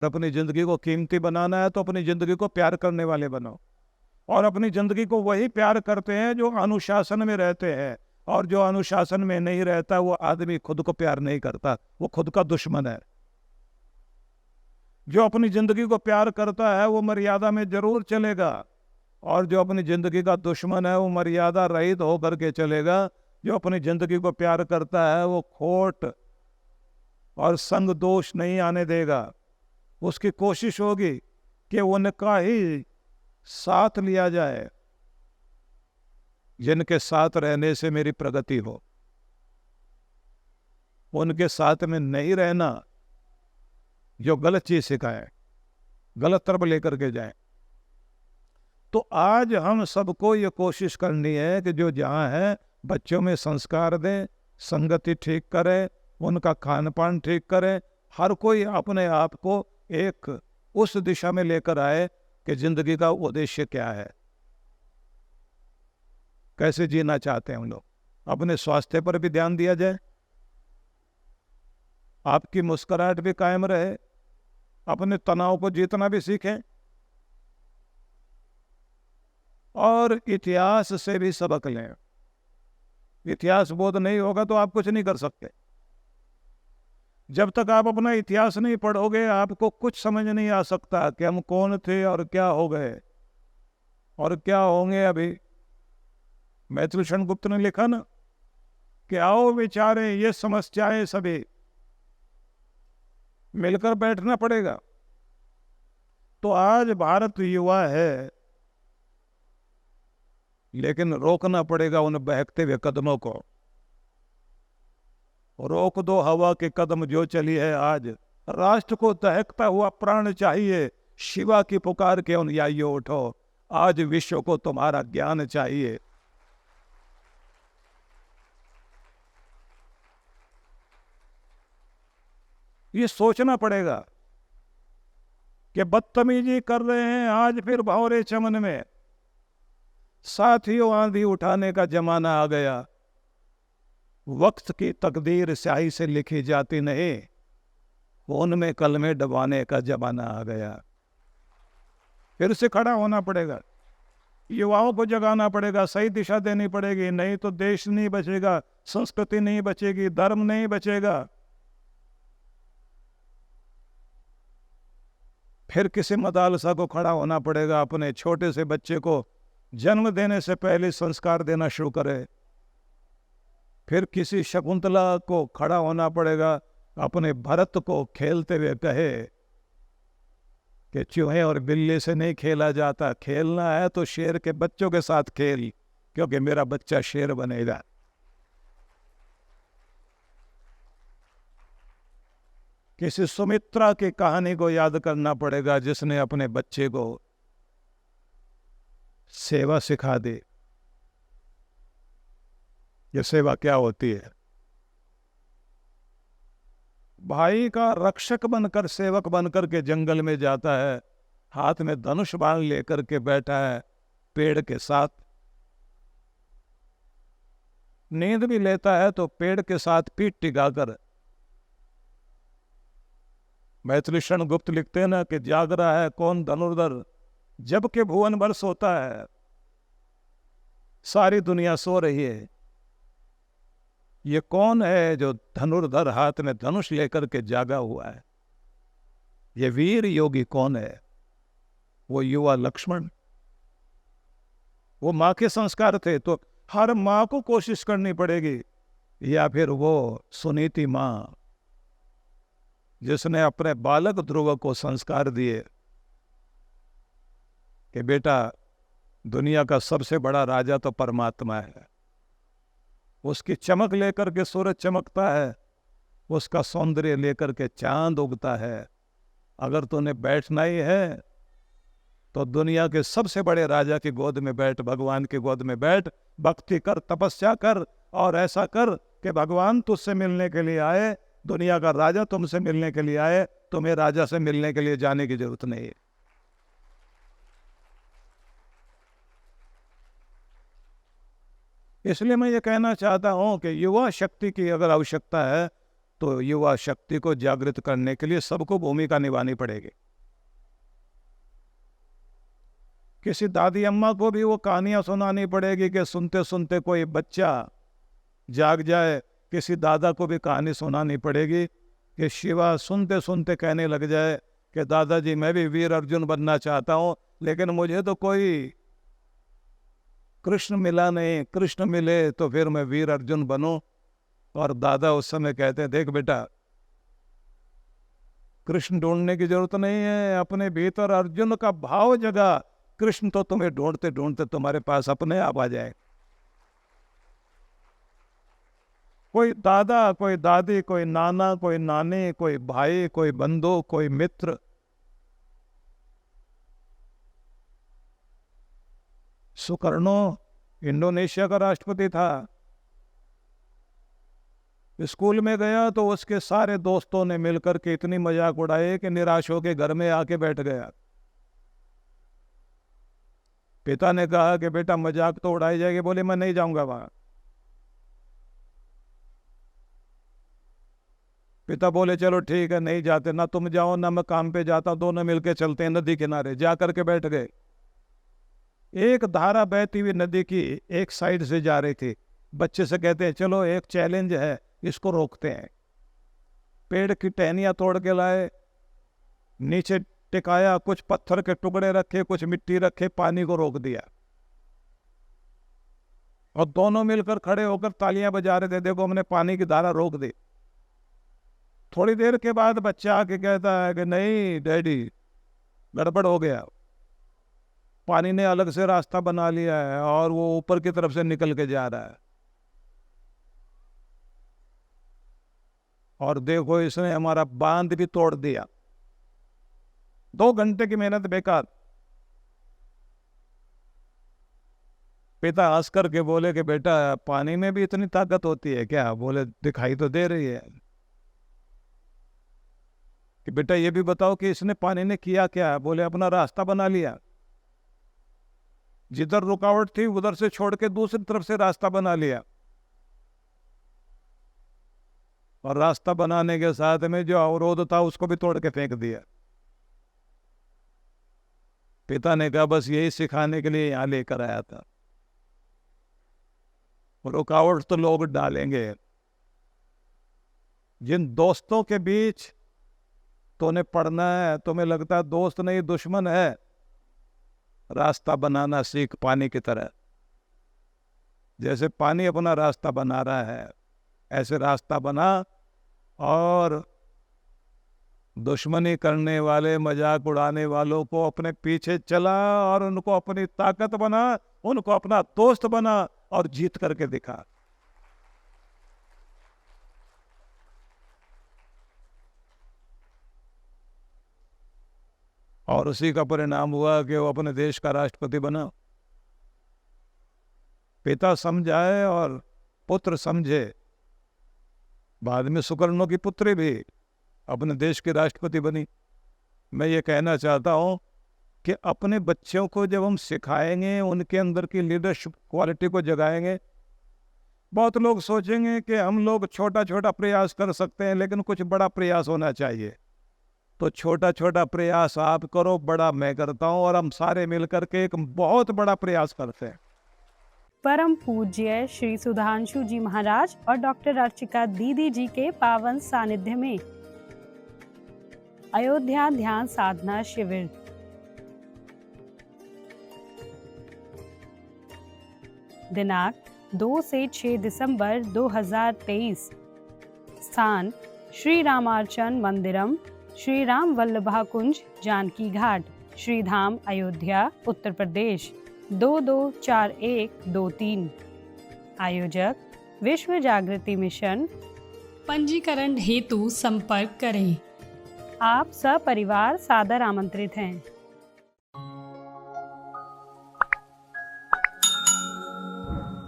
अपनी जिंदगी को कीमती बनाना है तो अपनी जिंदगी को प्यार करने वाले बनो। और अपनी जिंदगी को वही प्यार करते हैं जो अनुशासन में रहते हैं, और जो अनुशासन में नहीं रहता वो आदमी खुद को प्यार नहीं करता, वो खुद का दुश्मन है। जो अपनी जिंदगी को प्यार करता है वो मर्यादा में जरूर चलेगा, और जो अपनी जिंदगी का दुश्मन है वो मर्यादा रहित होकर के चलेगा। जो अपनी जिंदगी को प्यार करता है वो खोट और संग दोष नहीं आने देगा। उसकी कोशिश होगी कि उनका ही साथ लिया जाए जिनके साथ रहने से मेरी प्रगति हो। उनके साथ में नहीं रहना जो गलत चीज सिखाए, गलत तरफ लेकर के जाए। तो आज हम सबको ये कोशिश करनी है कि जो जहाँ है बच्चों में संस्कार दें, संगति ठीक करें, उनका खान पान ठीक करें। हर कोई अपने आप को एक उस दिशा में लेकर आए कि जिंदगी का उद्देश्य क्या है, कैसे जीना चाहते हैं हम लोग। अपने स्वास्थ्य पर भी ध्यान दिया जाए, आपकी मुस्कुराहट भी कायम रहे, अपने तनाव को जीतना भी सीखें, और इतिहास से भी सबक लें। इतिहास बोध नहीं होगा तो आप कुछ नहीं कर सकते। जब तक आप अपना इतिहास नहीं पढ़ोगे आपको कुछ समझ नहीं आ सकता कि हम कौन थे और क्या हो गए और क्या होंगे। अभी मैथिली शरण गुप्त ने लिखा ना कि आओ विचारे ये समस्याएं सभी, मिलकर बैठना पड़ेगा। तो आज भारत युवा है, लेकिन रोकना पड़ेगा उन बहकते हुए कदमों को। रोक दो हवा के कदम जो चली है आज, राष्ट्र को दहकता हुआ प्राण चाहिए। शिवा की पुकार के अनुयायियों उठो, आज विश्व को तुम्हारा ज्ञान चाहिए। ये सोचना पड़ेगा कि बदतमीजी कर रहे हैं आज फिर भंवरे चमन में। साथियों आंधी उठाने का जमाना आ गया, वक्त की तकदीर स्याही से लिखी जाती नहीं, खून में कलमे डबाने का जमाना आ गया। फिर से खड़ा होना पड़ेगा, युवाओं को जगाना पड़ेगा, सही दिशा देनी पड़ेगी, नहीं तो देश नहीं बचेगा, संस्कृति नहीं बचेगी, धर्म नहीं बचेगा। फिर किसी मदालसा को खड़ा होना पड़ेगा, अपने छोटे से बच्चे को जन्म देने से पहले संस्कार देना शुरू करे। फिर किसी शकुंतला को खड़ा होना पड़ेगा, अपने भरत को खेलते हुए कहे कि चूहे और बिल्ली से नहीं खेला जाता, खेलना है तो शेर के बच्चों के साथ खेल, क्योंकि मेरा बच्चा शेर बनेगा। किसी सुमित्रा की कहानी को याद करना पड़ेगा जिसने अपने बच्चे को सेवा सिखा दी। ये सेवा क्या होती है? भाई का रक्षक बनकर, सेवक बनकर के जंगल में जाता है, हाथ में धनुष बाण लेकर के बैठा है पेड़ के साथ। नींद भी लेता है तो पेड़ के साथ पीठ टिकाकर। मैथिली शरण गुप्त लिखते हैं ना कि जाग रहा है कौन धनुर्धर, जबकि भुवन भर सोता है। सारी दुनिया सो रही है, ये कौन है जो धनुर्धर हाथ में धनुष लेकर के जागा हुआ है? ये वीर योगी कौन है? वो युवा लक्ष्मण। वो माँ के संस्कार थे, तो हर माँ को कोशिश करनी पड़ेगी, या फिर वो सुनीति माँ जिसने अपने बालक ध्रुव को संस्कार दिए कि बेटा दुनिया का सबसे बड़ा राजा तो परमात्मा है, उसकी चमक लेकर के सूरज चमकता है, उसका सौंदर्य लेकर के चांद उगता है। अगर तूने बैठना ही है तो दुनिया के सबसे बड़े राजा की गोद में बैठ, भगवान की गोद में बैठ, भक्ति कर, तपस्या कर, और ऐसा कर कि भगवान तुझसे मिलने के लिए आए, दुनिया का राजा तुमसे मिलने के लिए आए, तुम्हें राजा से मिलने के लिए जाने की जरूरत नहीं है। इसलिए मैं ये कहना चाहता हूं कि युवा शक्ति की अगर आवश्यकता है तो युवा शक्ति को जागृत करने के लिए सबको भूमिका निभानी पड़ेगी। किसी दादी अम्मा को भी वो कहानियां सुनानी पड़ेगी कि सुनते सुनते कोई बच्चा जाग जाए। किसी दादा को भी कहानी सुनानी पड़ेगी कि शिवा सुनते सुनते कहने लग जाए कि दादाजी मैं भी वीर अर्जुन बनना चाहता हूँ, लेकिन मुझे तो कोई कृष्ण मिला नहीं, कृष्ण मिले तो फिर मैं वीर अर्जुन बनूं। और दादा उस समय कहते हैं, देख बेटा, कृष्ण ढूंढने की जरूरत नहीं है, अपने भीतर अर्जुन का भाव जगा, कृष्ण तो तुम्हें ढूंढते ढूंढते तुम्हारे पास अपने आप आ जाए। कोई दादा, कोई दादी, कोई नाना, कोई नानी, कोई भाई, कोई बंधु, कोई मित्र, सुकर्णो इंडोनेशिया का राष्ट्रपति था। स्कूल में गया तो उसके सारे दोस्तों ने मिलकर के इतनी मजाक उड़ाए कि निराश होकर घर में आके बैठ गया। पिता ने कहा कि बेटा मजाक तो उड़ाई जाएगी, बोले मैं नहीं जाऊंगा वहां। पिता बोले चलो ठीक है, नहीं जाते, ना तुम जाओ ना मैं काम पे जाता, दोनों मिलके चलते हैं नदी किनारे। जा करके बैठ गए। एक धारा बहती हुई नदी की एक साइड से जा रही थी। बच्चे से कहते हैं चलो एक चैलेंज है, इसको रोकते हैं। पेड़ की टहनियां तोड़ के लाए, नीचे टिकाया, कुछ पत्थर के टुकड़े रखे, कुछ मिट्टी रखे, पानी को रोक दिया। और दोनों मिलकर खड़े होकर तालियां बजा रहे थे, देखो हमने पानी की धारा रोक दी। थोड़ी देर के बाद बच्चा आके कहता है कि नहीं डैडी, गड़बड़ हो गया, पानी ने अलग से रास्ता बना लिया है और वो ऊपर की तरफ से निकल के जा रहा है। और देखो इसने हमारा बांध भी तोड़ दिया, 2 घंटे की मेहनत बेकार। पिता हंस करके बोले कि बेटा पानी में भी इतनी ताकत होती है क्या? बोले दिखाई तो दे रही है। कि बेटा ये भी बताओ कि इसने पानी ने किया क्या? बोले अपना रास्ता बना लिया, जिधर रुकावट थी उधर से छोड़ के दूसरी तरफ से रास्ता बना लिया। और रास्ता बनाने के साथ में जो अवरोध था उसको भी तोड़ के फेंक दिया। पिता ने कहा बस यही सिखाने के लिए यहां लेकर आया था। रुकावट तो लोग डालेंगे। जिन दोस्तों के बीच तूने पढ़ना है, तुम्हें लगता है दोस्त नहीं दुश्मन है, रास्ता बनाना सीख पानी की तरह। जैसे पानी अपना रास्ता बना रहा है ऐसे रास्ता बना, और दुश्मनी करने वाले, मजाक उड़ाने वालों को अपने पीछे चला और उनको अपनी ताकत बना, उनको अपना दोस्त बना और जीत करके दिखा। और उसी का परिणाम हुआ कि वो अपने देश का राष्ट्रपति बना। पिता समझाए और पुत्र समझे। बाद में सुकर्णों की पुत्री भी अपने देश की राष्ट्रपति बनी। मैं ये कहना चाहता हूँ कि अपने बच्चों को जब हम सिखाएंगे, उनके अंदर की लीडरशिप क्वालिटी को जगाएंगे, बहुत लोग सोचेंगे कि हम लोग छोटा छोटा प्रयास कर सकते हैं, लेकिन कुछ बड़ा प्रयास होना चाहिए। तो छोटा छोटा प्रयास आप करो, बड़ा मैं करता हूँ, और हम सारे मिलकर के एक बहुत बड़ा प्रयास करते हैं। परम पूज्य श्री सुधांशु जी महाराज और डॉक्टर अर्चिका दीदी जी के पावन सानिध्य में अयोध्या ध्यान साधना शिविर दिनांक 2 से 6 दिसंबर 2023। स्थान श्री रामार्चन मंदिरम, श्री राम वल्लभा कुंज, जानकी घाट, श्री धाम, अयोध्या, उत्तर प्रदेश 224123। आयोजक विश्व जागृति मिशन। पंजीकरण हेतु संपर्क करें। आप सपरिवार सादर आमंत्रित हैं।